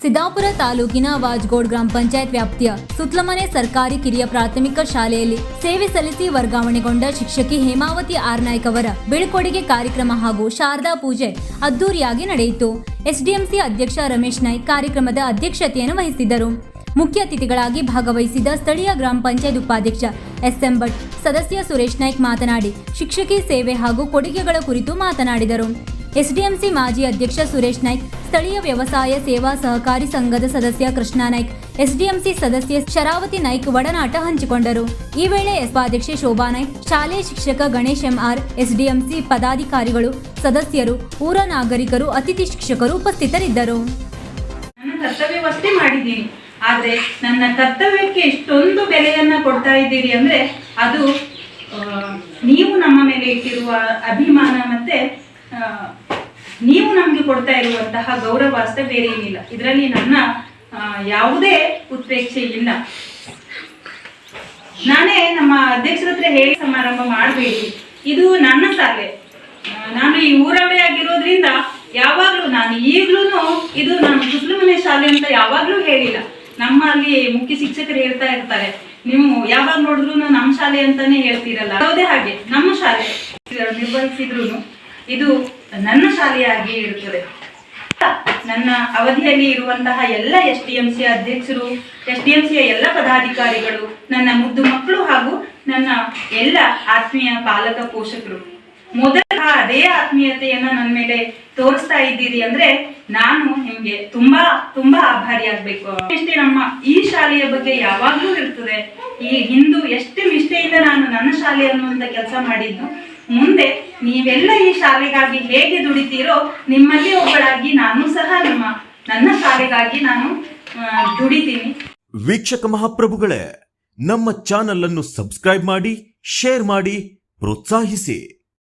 ಸಿದ್ದಾಪುರ ತಾಲೂಕಿನ ವಾಜ್ಗೋಡ್ ಗ್ರಾಮ ಪಂಚಾಯತ್ ವ್ಯಾಪ್ತಿಯ ಸುತ್ಲಮನೆ ಸರ್ಕಾರಿ ಕಿರಿಯ ಪ್ರಾಥಮಿಕ ಶಾಲೆಯಲ್ಲಿ ಸೇವೆ ಸಲ್ಲಿಸಿ ವರ್ಗಾವಣೆಗೊಂಡ ಶಿಕ್ಷಕಿ ಹೇಮಾವತಿ ಆರ್ ನಾಯ್ಕ್ ಅವರ ಬೀಳ್ಕೊಡುಗೆ ಕಾರ್ಯಕ್ರಮ ಹಾಗೂ ಶಾರದಾ ಪೂಜೆ ಅದ್ದೂರಿಯಾಗಿ ನಡೆಯಿತು. ಎಸ್ಡಿಎಂಸಿ ಅಧ್ಯಕ್ಷ ರಮೇಶ್ ನಾಯ್ಕ್ ಕಾರ್ಯಕ್ರಮದ ಅಧ್ಯಕ್ಷತೆಯನ್ನು ವಹಿಸಿದ್ದರು. ಮುಖ್ಯ ಅತಿಥಿಗಳಾಗಿ ಭಾಗವಹಿಸಿದ ಸ್ಥಳೀಯ ಗ್ರಾಮ ಪಂಚಾಯತ್ ಉಪಾಧ್ಯಕ್ಷ ಎಸ್ಎಂ ಭಟ್, ಸದಸ್ಯ ಸುರೇಶ್ ನಾಯ್ಕ್ ಮಾತನಾಡಿ ಶಿಕ್ಷಕಿ ಸೇವೆ ಹಾಗೂ ಕೊಡುಗೆಗಳ ಕುರಿತು ಮಾತನಾಡಿದರು. ಎಸ್ಡಿಎಂಸಿ ಮಾಜಿ ಅಧ್ಯಕ್ಷ ಸುರೇಶ್ ನಾಯ್ಕ್, ಸ್ಥಳೀಯ ವ್ಯವಸಾಯ ಸೇವಾ ಸಹಕಾರಿ ಸಂಘದ ಸದಸ್ಯ ಕೃಷ್ಣ ನಾಯ್ಕ್, ಎಸ್ಡಿಎಂಸಿ ಸದಸ್ಯೆ ಶರಾವತಿ ನಾಯ್ಕ್ ಒಡನಾಟ ಹಂಚಿಕೊಂಡರು. ಈ ವೇಳೆ ಉಪಾಧ್ಯಕ್ಷೆ ಶೋಭಾ ನಾಯ್ಕ್, ಶಾಲೆಯ ಶಿಕ್ಷಕ ಗಣೇಶ್ ಎಂಆರ್, ಎಸ್ಡಿಎಂಸಿ ಪದಾಧಿಕಾರಿಗಳು, ಸದಸ್ಯರು, ಊರ ನಾಗರಿಕರು, ಅತಿಥಿ ಶಿಕ್ಷಕರು ಉಪಸ್ಥಿತರಿದ್ದರು. ನನ್ನ ಕರ್ತವ್ಯವಷ್ಟೇ ಮಾಡಿದ್ದೀನಿ, ಆದರೆ ನನ್ನ ಕರ್ತವ್ಯಕ್ಕೆ ಇಷ್ಟೊಂದು ಬೆಲೆಯನ್ನ ಕೊಡ್ತಾ ಇದ್ದೀರಿ ಅಂದ್ರೆ ಅದು ನೀವು ನಮ್ಮ ಮೇಲೆ ಇಟ್ಟಿರುವ ಅಭಿಮಾನ ಮತ್ತೆ ನೀವು ನಮ್ಗೆ ಕೊಡ್ತಾ ಇರುವಂತಹ ಗೌರವ ಅಷ್ಟೇ, ಬೇರೆ ಏನಿಲ್ಲ. ಇದರಲ್ಲಿ ನನ್ನ ಯಾವುದೇ ಉತ್ಪ್ರೇಕ್ಷೆ ಇಲ್ಲ. ನಾನೇ ನಮ್ಮ ಅಧ್ಯಕ್ಷರ ಹತ್ರ ಹೇಳಿ ಸಮಾರಂಭ ಮಾಡಬೇಡಿ, ಇದು ನನ್ನ ಶಾಲೆ, ನಾನು ಈ ಊರವೇ ಆಗಿರೋದ್ರಿಂದ ಯಾವಾಗ್ಲೂ ನಾನು ಈಗ್ಲೂ ಇದು ನಾನು ಸುತ್ಲಮನೆ ಶಾಲೆ ಅಂತ ಯಾವಾಗ್ಲೂ ಹೇಳಿಲ್ಲ. ನಮ್ಮ ಅಲ್ಲಿ ಮುಖ್ಯ ಶಿಕ್ಷಕರು ಹೇಳ್ತಾ ಇರ್ತಾರೆ, ನೀವು ಯಾವಾಗ ನೋಡಿದ್ರು ನಮ್ಮ ಶಾಲೆ ಅಂತಾನೆ ಹೇಳ್ತೀರಲ್ಲ. ಯಾವುದೇ ಹಾಗೆ ನಮ್ಮ ಶಾಲೆ ನಿರ್ವಹಿಸಿದ್ರು ಇದು ನನ್ನ ಶಾಲೆಯಾಗಿ ಇರುತ್ತದೆ. ನನ್ನ ಅವಧಿಯಲ್ಲಿ ಇರುವಂತಹ ಎಲ್ಲ ಎಸ್ಡಿಎಂಸಿ ಅಧ್ಯಕ್ಷರು, ಎಸ್ಡಿಎಂಸಿಯ ಎಲ್ಲ ಪದಾಧಿಕಾರಿಗಳು, ನನ್ನ ಮುದ್ದು ಮಕ್ಕಳು ಹಾಗೂ ನನ್ನ ಎಲ್ಲ ಆತ್ಮೀಯ ಪಾಲಕ ಪೋಷಕರು ಮೊದಲ ಅದೇ ಆತ್ಮೀಯತೆಯನ್ನ ನನ್ನ ಮೇಲೆ ತೋರಿಸ್ತಾ ಇದ್ದೀರಿ ಅಂದ್ರೆ ನಾನು ನಿಮ್ಗೆ ತುಂಬಾ ತುಂಬಾ ಆಭಾರಿ ಆಗ್ಬೇಕು. ಇಷ್ಟೇ ನಮ್ಮ ಈ ಶಾಲೆಯ ಬಗ್ಗೆ ಯಾವಾಗ್ಲೂ ಇರ್ತದೆ. ಈ ಹಿಂದೂ ಎಷ್ಟು ನಿಷ್ಠೆಯಿಂದ ನಾನು ನನ್ನ ಶಾಲೆ ಅನ್ನುವಂತ ಕೆಲಸ ಮಾಡಿದ್ದು, ಮುಂದೆ ನೀವೆಲ್ಲ ಈ ಶಾಲೆಗಾಗಿ ಹೇಗೆ ದುಡಿತೀರೋ ನಿಮ್ಮಲ್ಲಿ ಒಬ್ಬಳಾಗಿ ನಾನು ಸಹ ನನ್ನ ಶಾಲೆಗಾಗಿ ನಾನು ದುಡಿತೀನಿ. ವೀಕ್ಷಕ ಮಹಾಪ್ರಭುಗಳೇ, ನಮ್ಮ ಚಾನಲ್ ಅನ್ನು ಸಬ್ಸ್ಕ್ರೈಬ್ ಮಾಡಿ, ಶೇರ್ ಮಾಡಿ, ಪ್ರೋತ್ಸಾಹಿಸಿ.